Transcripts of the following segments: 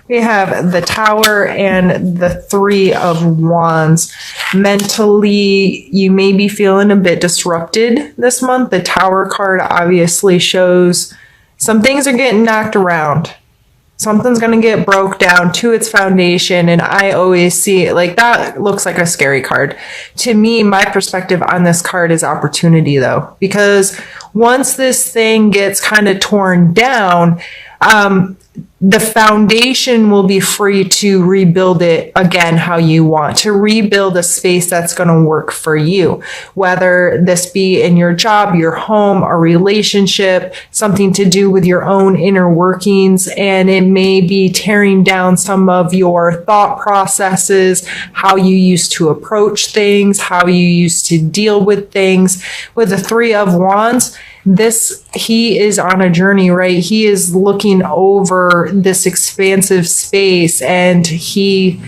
We have the Tower and the Three of Wands. Mentally, you may be feeling a bit disrupted this month. The Tower card obviously shows some things are getting knocked around. Something's going to get broke down to its foundation. And I always see it like that looks like a scary card. To me, my perspective on this card is opportunity, though, because once this thing gets kind of torn down, the foundation will be free to rebuild it again how you want, to rebuild a space that's going to work for you, whether this be in your job, your home, a relationship, something to do with your own inner workings. And it may be tearing down some of your thought processes, how you used to approach things, how you used to deal with things. With the Three of Wands, he is on a journey, right? He is looking over this expansive space and he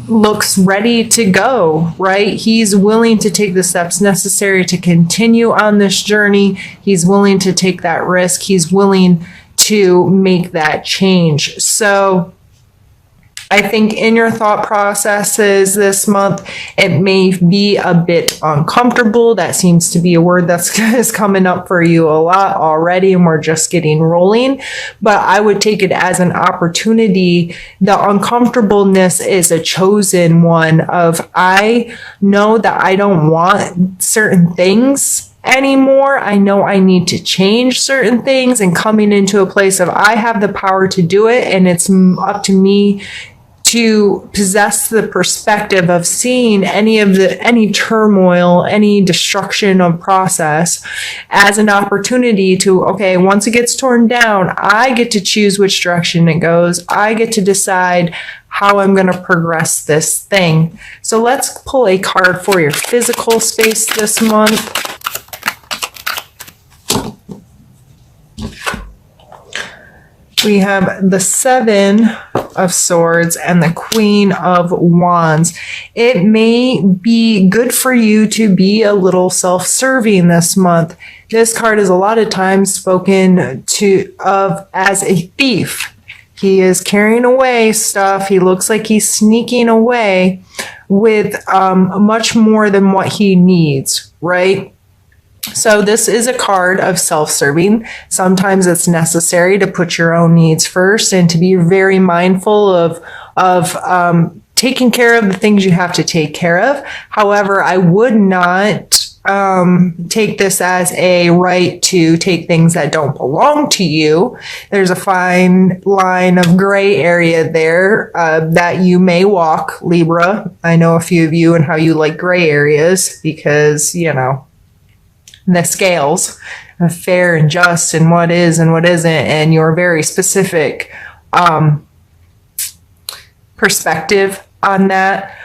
looks ready to go, right? He's willing to take the steps necessary to continue on this journey. He's willing to take that risk. He's willing to make that change. So I think in your thought processes this month, it may be a bit uncomfortable. That seems to be a word that's coming up for you a lot already, and we're just getting rolling. But I would take it as an opportunity. The uncomfortableness is a chosen one of, I know that I don't want certain things anymore. I know I need to change certain things, and coming into a place of I have the power to do it, and it's up to me to possess the perspective of seeing any turmoil, any destruction of process as an opportunity to, okay, once it gets torn down, I get to choose which direction it goes. I get to decide how I'm going to progress this thing. So let's pull a card for your physical space this month. We have the Seven of Swords and the Queen of Wands. It may be good for you to be a little self-serving this month. This card is a lot of times spoken of as a thief. He is carrying away stuff. He looks like he's sneaking away with much more than what he needs, right? So this is a card of self-serving. Sometimes it's necessary to put your own needs first and to be very mindful of taking care of the things you have to take care of. However, I would not take this as a right to take things that don't belong to you. There's a fine line of gray area there that you may walk, Libra. I know a few of you and how you like gray areas because, you know, the scales of fair and just and what is and what isn't, and your very specific perspective on that.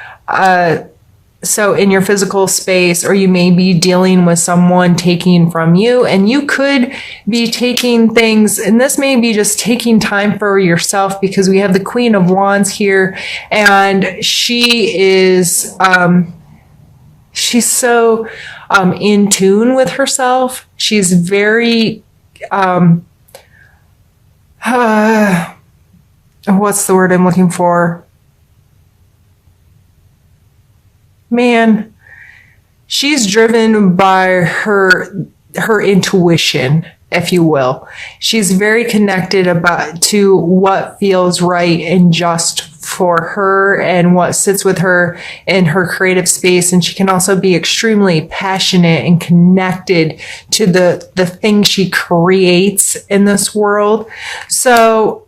So in your physical space, or you may be dealing with someone taking from you, and you could be taking things, and this may be just taking time for yourself, because we have the Queen of Wands here, and she is she's so in tune with herself. She's very what's the word I'm looking for? Man, she's driven by her intuition, if you will. She's very connected to what feels right and just for her and what sits with her in her creative space. And she can also be extremely passionate and connected to the thing she creates in this world. So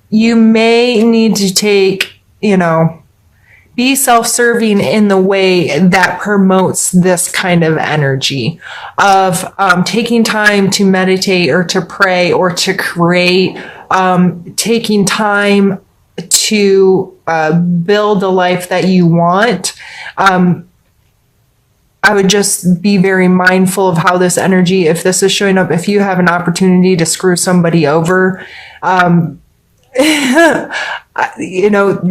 you may need to take, be self-serving in the way that promotes this kind of energy of taking time to meditate or to pray or to create, taking time to build the life that you want. I would just be very mindful of how this energy, if this is showing up, if you have an opportunity to screw somebody over, you know,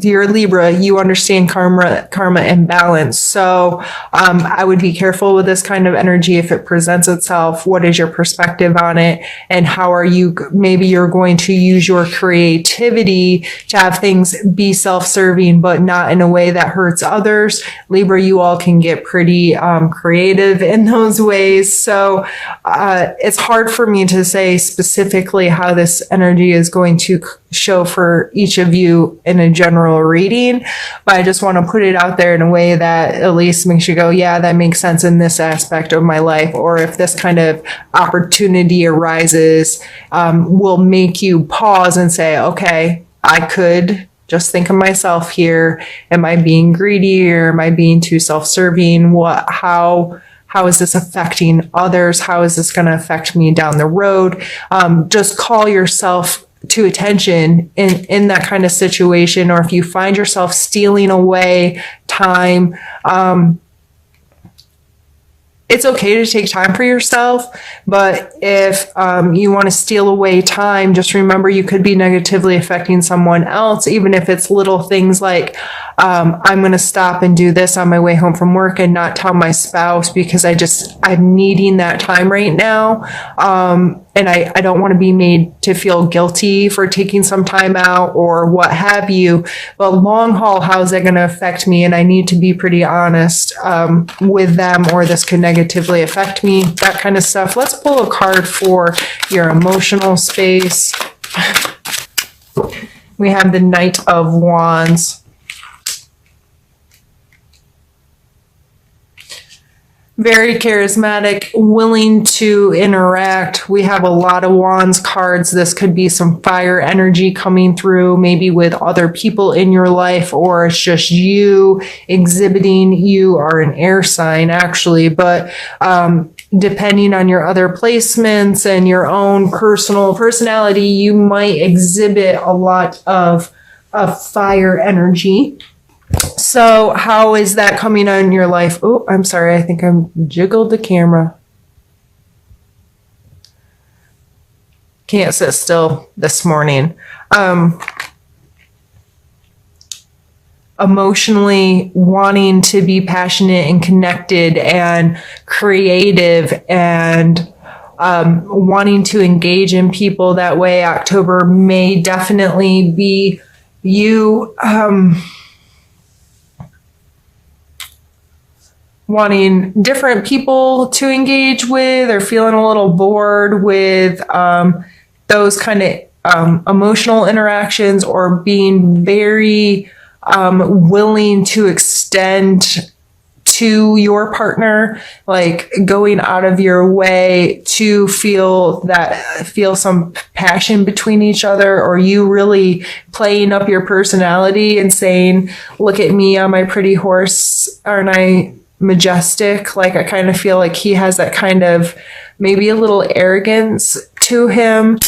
you're Libra, you understand karma and balance. So I would be careful with this kind of energy if it presents itself. What is your perspective on it? And how are you, maybe you're going to use your creativity to have things be self-serving, but not in a way that hurts others. Libra, you all can get pretty creative in those ways. So it's hard for me to say specifically how this energy is going to show for each of you in a general reading, but I just want to put it out there in a way that at least makes you go, yeah, that makes sense in this aspect of my life. Or if this kind of opportunity arises, will make you pause and say, okay, I could just think of myself here. Am I being greedy, or am I being too self-serving? How is this affecting others? How is this going to affect me down the road? Just call yourself to attention in that kind of situation. Or if you find yourself stealing away time, it's okay to take time for yourself. But if you want to steal away time, just remember you could be negatively affecting someone else, even if it's little things like, I'm going to stop and do this on my way home from work and not tell my spouse because I'm needing that time right now. And I don't want to be made to feel guilty for taking some time out or what have you. But long haul, how is that going to affect me? And I need to be pretty honest with them, or this could negatively affect me, that kind of stuff. Let's pull a card for your emotional space. We have the Knight of Wands. Very charismatic, willing to interact. We have a lot of Wands cards. This could be some fire energy coming through, maybe with other people in your life, or it's just you exhibiting. You are an air sign, actually, but depending on your other placements and your own personal personality, you might exhibit a lot of fire energy. So how is that coming on in your life? Oh, I'm sorry. I think I jiggled the camera. Can't sit still this morning. Emotionally wanting to be passionate and connected and creative and wanting to engage in people that way. October may definitely be you wanting different people to engage with, or feeling a little bored with those kind of emotional interactions, or being very willing to extend to your partner, like going out of your way to feel some passion between each other, or you really playing up your personality and saying, look at me on my pretty horse, aren't I majestic? Like, I kind of feel like he has that kind of maybe a little arrogance to him.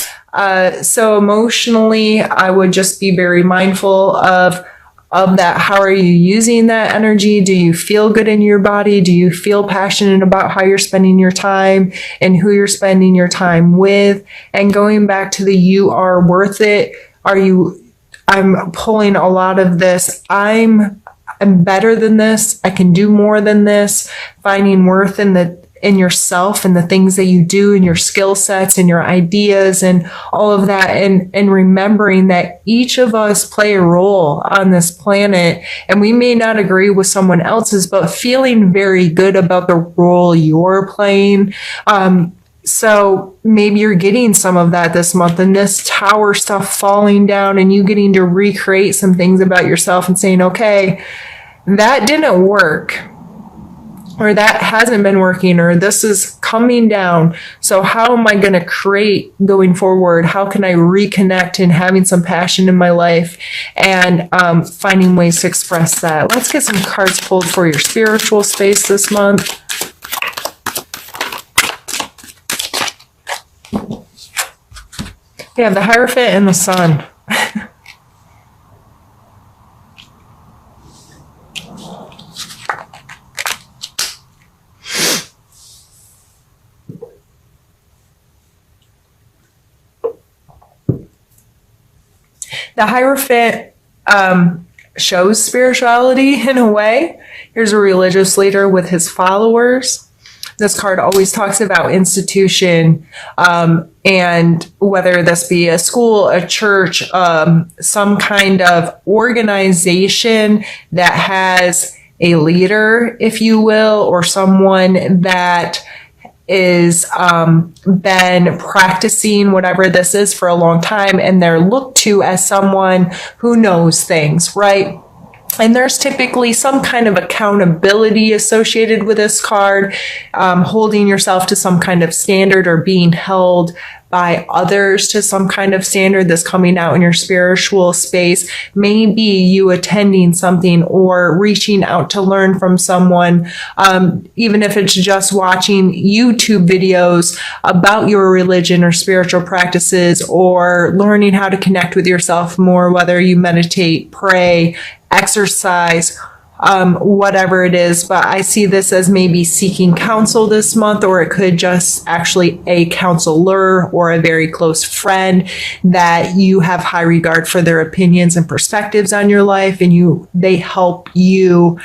So emotionally, I would just be very mindful of that. How are you using that energy? Do you feel good in your body? Do you feel passionate about how you're spending your time and who you're spending your time with? And going back to the you are worth it. I'm pulling a lot of this. I'm better than this. I can do more than this. Finding worth in yourself and the things that you do and your skill sets and your ideas and all of that. And remembering that each of us play a role on this planet, and we may not agree with someone else's, but feeling very good about the role you're playing. So maybe you're getting some of that this month, and this tower stuff falling down and you getting to recreate some things about yourself and saying, okay, that didn't work, or that hasn't been working, or this is coming down. So how am I going to create going forward? How can I reconnect and having some passion in my life and finding ways to express that? Let's get some cards pulled for your spiritual space this month. We have the Hierophant and the Sun. The Hierophant shows spirituality in a way. Here's a religious leader with his followers. This card always talks about institution, and whether this be a school, a church, some kind of organization that has a leader, if you will, or someone that is been practicing whatever this is for a long time, and they're looked to as someone who knows things, right? And there's typically some kind of accountability associated with this card, holding yourself to some kind of standard or being held by others to some kind of standard that's coming out in your spiritual space. Maybe you attending something or reaching out to learn from someone, even if it's just watching YouTube videos about your religion or spiritual practices, or learning how to connect with yourself more, whether you meditate, pray, exercise, whatever it is. But I see this as maybe seeking counsel this month, or it could just actually a counselor or a very close friend that you have high regard for their opinions and perspectives on your life, and they help you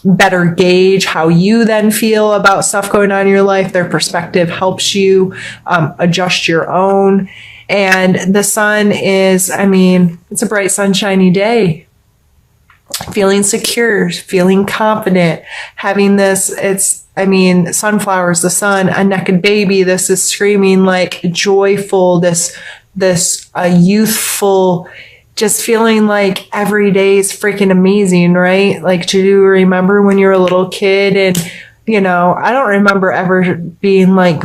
better gauge how you then feel about stuff going on in your life. Their perspective helps you adjust your own. And the sun is, it's a bright, sunshiny day. Feeling secure, feeling confident, having this, sunflowers, the sun, a naked baby. This is screaming like joyful, this youthful, just feeling like every day is freaking amazing, right? Like, do you remember when you were a little kid? And, I don't remember ever being like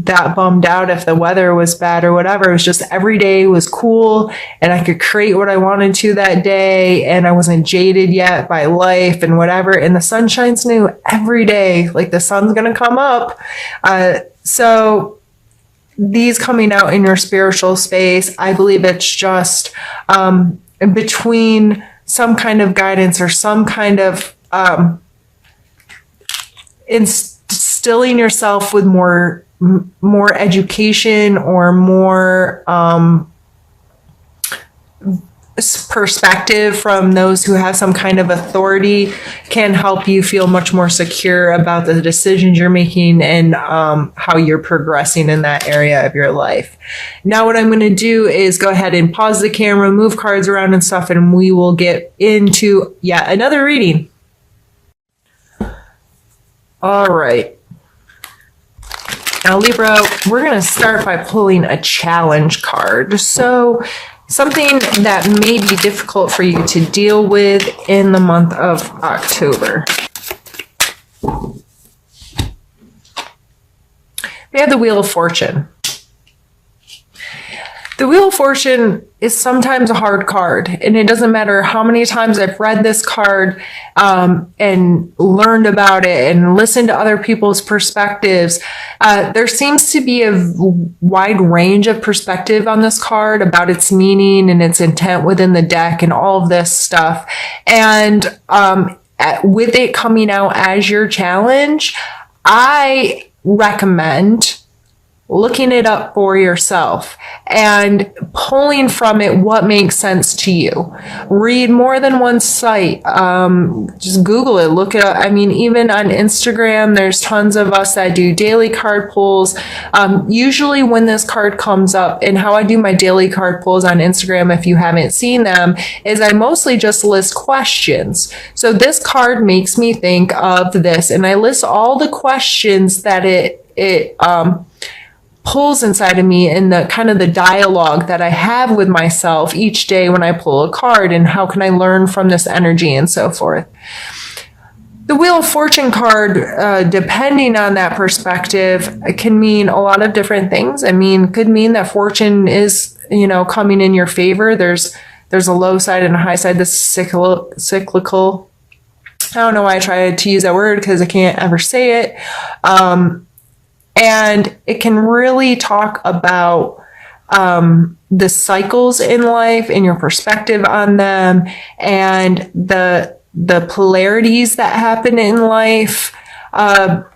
that bummed out if the weather was bad or whatever. It was just every day was cool, and I could create what I wanted to that day, and I wasn't jaded yet by life and whatever. And the sun shines new every day. Like, the sun's going to come up. So these coming out in your spiritual space, I believe it's just between some kind of guidance or some kind of instilling yourself with more education or more perspective from those who have some kind of authority can help you feel much more secure about the decisions you're making and how you're progressing in that area of your life. Now what I'm going to do is go ahead and pause the camera, move cards around and stuff, and we will get into yet another reading. All right. Now, Libra, we're going to start by pulling a challenge card. So something that may be difficult for you to deal with in the month of October. We have the Wheel of Fortune. The Wheel of Fortune is sometimes a hard card, and it doesn't matter how many times I've read this card and learned about it and listened to other people's perspectives. There seems to be a wide range of perspective on this card about its meaning and its intent within the deck and all of this stuff. And with it coming out as your challenge, I recommend looking it up for yourself and pulling from it what makes sense to you. Read more than one site. Just Google it, look it up. Even on Instagram, there's tons of us that do daily card pulls. Usually when this card comes up, and how I do my daily card pulls on Instagram, if you haven't seen them, is I mostly just list questions. So this card makes me think of this, and I list all the questions that it pulls inside of me in the kind of the dialogue that I have with myself each day when I pull a card, and how can I learn from this energy and so forth. The Wheel of Fortune card, depending on that perspective, can mean a lot of different things. Could mean that fortune is, coming in your favor. There's a low side and a high side. This is cyclical. I don't know why I tried to use that word, because I can't ever say it. And it can really talk about the cycles in life and your perspective on them, and the polarities that happen in life. But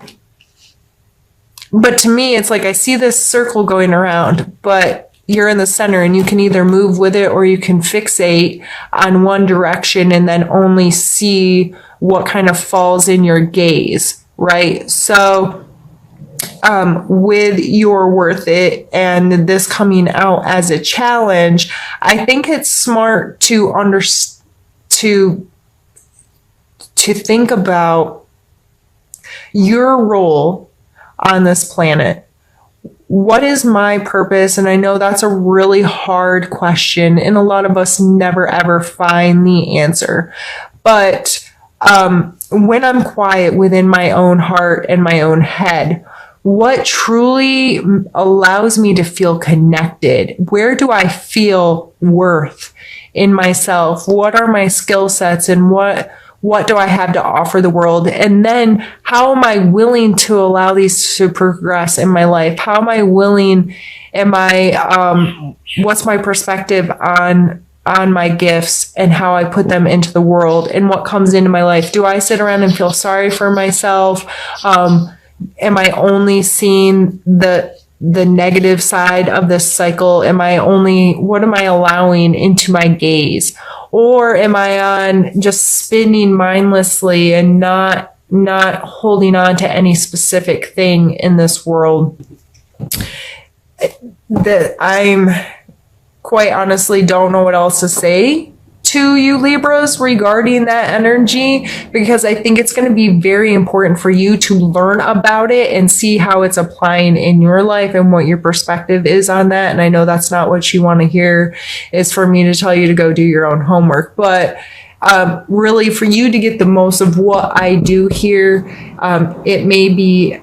to me, it's like I see this circle going around, but you're in the center and you can either move with it or you can fixate on one direction and then only see what kind of falls in your gaze, right? So with your worth it and this coming out as a challenge, I think it's smart to think about your role on this planet. What is my purpose? And I know that's a really hard question, and a lot of us never ever find the answer. But when I'm quiet within my own heart and my own head, what truly allows me to feel connected? Where do I feel worth in myself? What are my skill sets, and what do I have to offer the world? And then how am I willing to allow these to progress in my life? How am I willing, what's my perspective on my gifts and how I put them into the world and what comes into my life? Do I sit around and feel sorry for myself? Am I only seeing the negative side of this cycle? What am I allowing into my gaze? Or am I on just spinning mindlessly and not holding on to any specific thing in this world? That I'm quite honestly don't know what else to say to you Libras regarding that energy, because I think it's going to be very important for you to learn about it and see how it's applying in your life and what your perspective is on that. And I know that's not what you want to hear, is for me to tell you to go do your own homework, but really for you to get the most of what I do here, it may be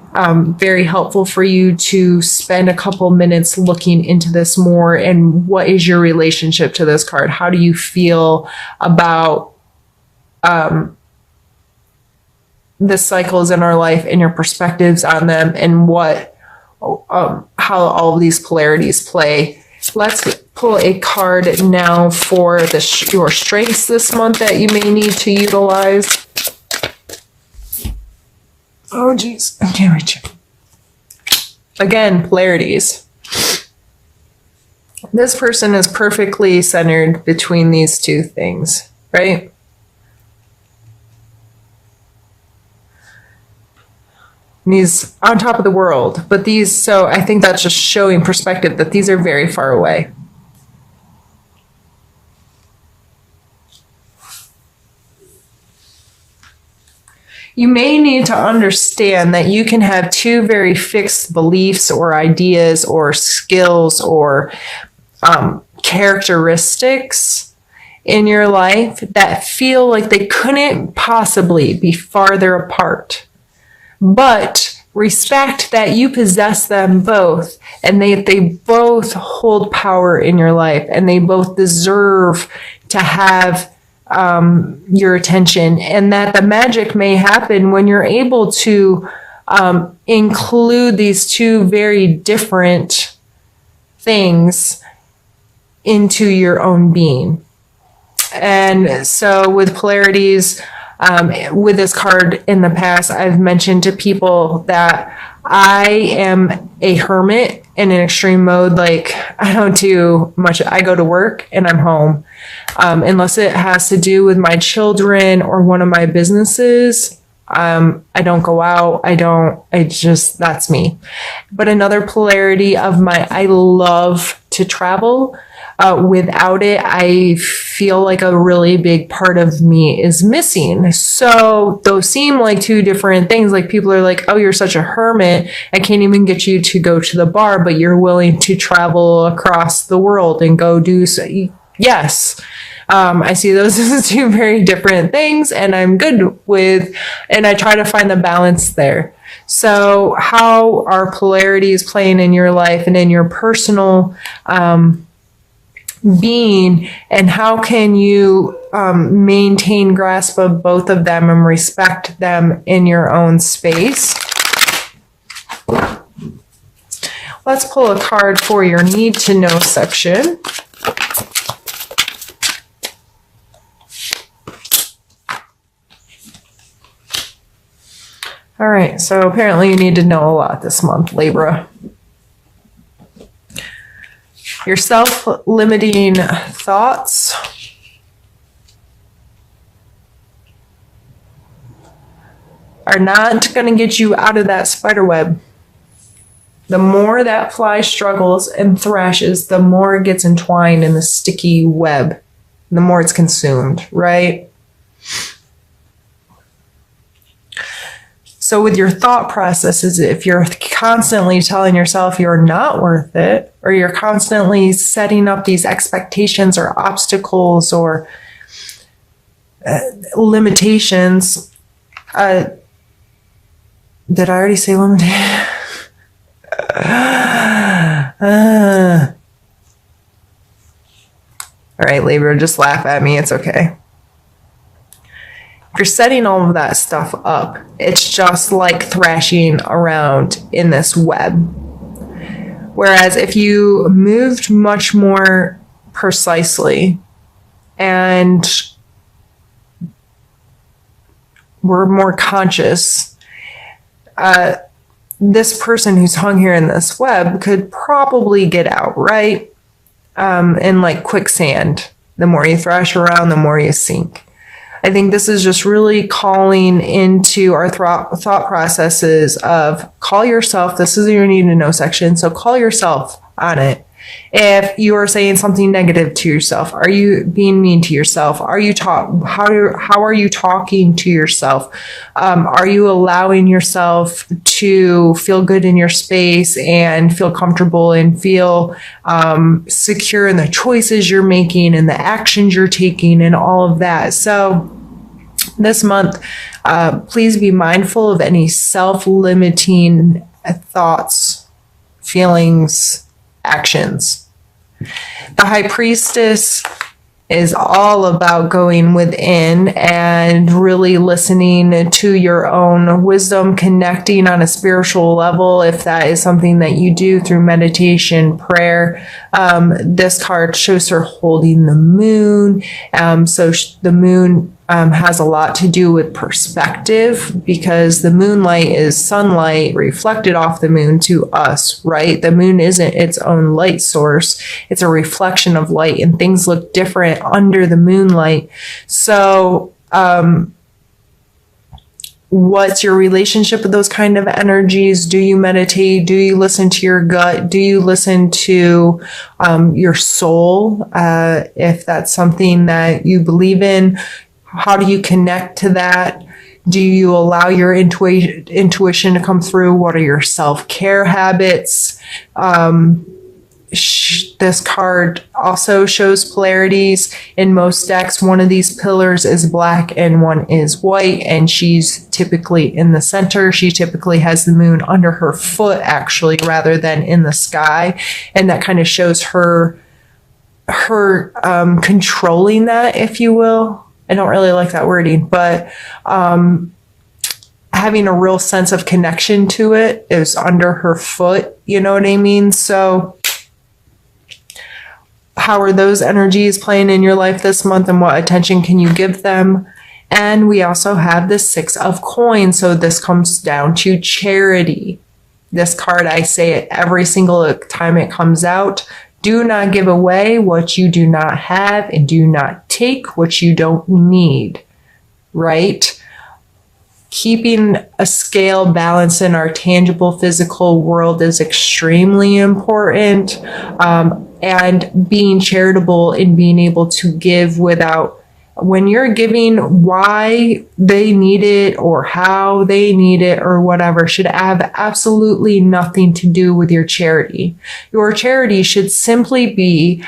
very helpful for you to spend a couple minutes looking into this more. And what is your relationship to this card? How do you feel about the cycles in our life and your perspectives on them, and how all of these polarities play? Let's pull a card now for your strengths this month that you may need to utilize. Oh, geez. I can't reach it. Again, polarities. This person is perfectly centered between these two things, right? And he's on top of the world, but so I think that's just showing perspective that these are very far away. You may need to understand that you can have two very fixed beliefs or ideas or skills or characteristics in your life that feel like they couldn't possibly be farther apart. But respect that you possess them both, and they both hold power in your life, and they both deserve to have your attention, and that the magic may happen when you're able to include these two very different things into your own being. And so with polarities, with this card in the past, I've mentioned to people that I am a hermit in an extreme mode. Like, I don't do much. I go to work and I'm home. Unless it has to do with my children or one of my businesses, I don't go out. That's me. But another polarity of I love to travel. Without it, I feel like a really big part of me is missing. So those seem like two different things. Like, people are like, oh, you're such a hermit. I can't even get you to go to the bar, but you're willing to travel across the world and go do so. Yes. I see those as two very different things, and I'm good with, and I try to find the balance there. So how are polarities playing in your life and in your personal being, and how can you maintain grasp of both of them and respect them in your own space? Let's pull a card for your need to know section. All right, so apparently you need to know a lot this month, Libra. Your self-limiting thoughts are not going to get you out of that spider web. The more that fly struggles and thrashes, the more it gets entwined in the sticky web, the more it's consumed, right? So with your thought processes, if you're constantly telling yourself you're not worth it, or you're constantly setting up these expectations or obstacles or limitations, did I already say limitation? All right, Libra, just laugh at me. It's okay. If you're setting all of that stuff up, it's just like thrashing around in this web. Whereas if you moved much more precisely and were more conscious, this person who's hung here in this web could probably get out, right? In like quicksand. The more you thrash around, the more you sink. I think this is just really calling into our thought processes of call yourself. This is your need to know section. So call yourself on it. If you are saying something negative to yourself, are you being mean to yourself? How are you talking to yourself? Are you allowing yourself to feel good in your space and feel comfortable and feel secure in the choices you're making and the actions you're taking and all of that? So this month, please be mindful of any self-limiting thoughts, feelings, actions. The High Priestess is all about going within and really listening to your own wisdom, connecting on a spiritual level, if that is something that you do through meditation, prayer. This card shows her holding the moon. So the moon has a lot to do with perspective, because the moonlight is sunlight reflected off the moon to us, right? The moon isn't its own light source. It's a reflection of light, and things look different under the moonlight. So, what's your relationship with those kind of energies? Do you meditate? Do you listen to your gut? Do you listen to your soul? If that's something that you believe in, how do you connect to that? Do you allow your intuition to come through? What are your self-care habits? This card also shows polarities. In most decks, one of these pillars is black and one is white, and she's typically in the center. She typically has the moon under her foot, actually, rather than in the sky. And that kind of shows her controlling that, if you will. I don't really like that wording, but having a real sense of connection to it is under her foot. You know what I mean? So how are those energies playing in your life this month, and what attention can you give them? And we also have the Six of Coins. So this comes down to charity. This card, I say it every single time it comes out. Do not give away what you do not have, and do not take what you don't need, right? Keeping a scale balance in our tangible physical world is extremely important. And being charitable and being able to give without, when you're giving, why they need it or how they need it or whatever should have absolutely nothing to do with your charity. Your charity should simply be,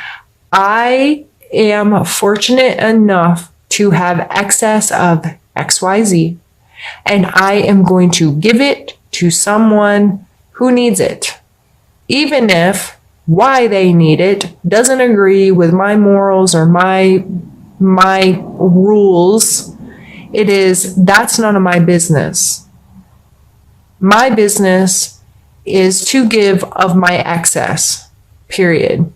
I am fortunate enough to have excess of XYZ, and I am going to give it to someone who needs it. Even if why they need it doesn't agree with my morals or my rules, that's none of my business. My business is to give of my excess, period,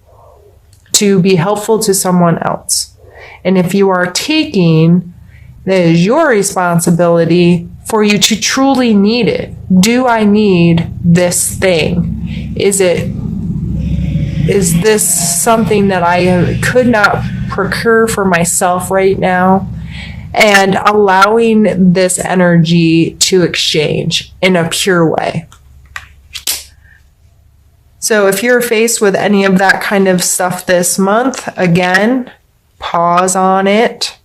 to be helpful to someone else. And if you are taking, that is your responsibility for you to truly need it. Do I need this thing? Is it is this something that I could not procure for myself right now? And allowing this energy to exchange in a pure way. So if you're faced with any of that kind of stuff this month, again, pause on it.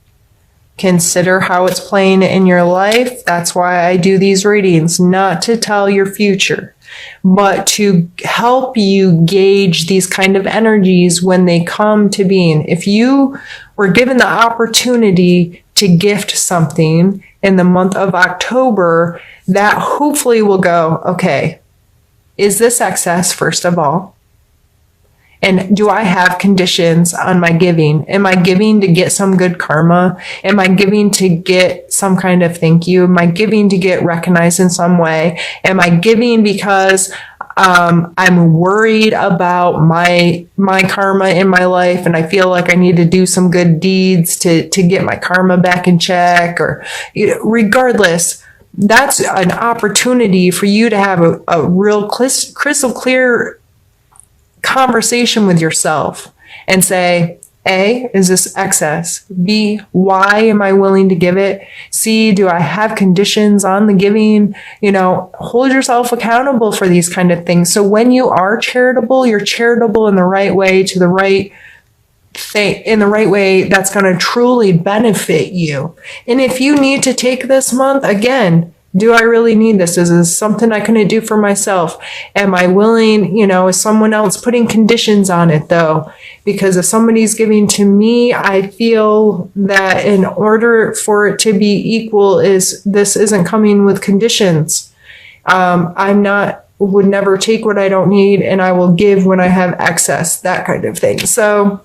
Consider how it's playing in your life. That's why I do these readings, not to tell your future, but to help you gauge these kind of energies when they come to being. If you were given the opportunity to gift something in the month of October, that hopefully will go, okay, is this excess, first of all? And do I have conditions on my giving? Am I giving to get some good karma? Am I giving to get some kind of thank you? Am I giving to get recognized in some way? Am I giving because I'm worried about my karma in my life and I feel like I need to do some good deeds to get my karma back in check? Or regardless, that's an opportunity for you to have a real crystal clear conversation with yourself and say, A, is this excess? B, why am I willing to give it? C, do I have conditions on the giving? Hold yourself accountable for these kind of things. So when you are charitable, you're charitable in the right way, to the right thing, in the right way that's going to truly benefit you. And if you need to take this month, again, do I really need this? Is this something I can do for myself? Am I willing, is someone else putting conditions on it though? Because if somebody's giving to me, I feel that in order for it to be equal, this isn't coming with conditions. Would never take what I don't need, and I will give when I have excess, that kind of thing. So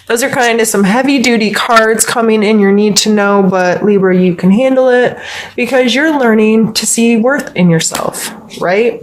those are kind of some heavy duty cards coming in your need to know, but Libra, you can handle it because you're learning to see worth in yourself, right?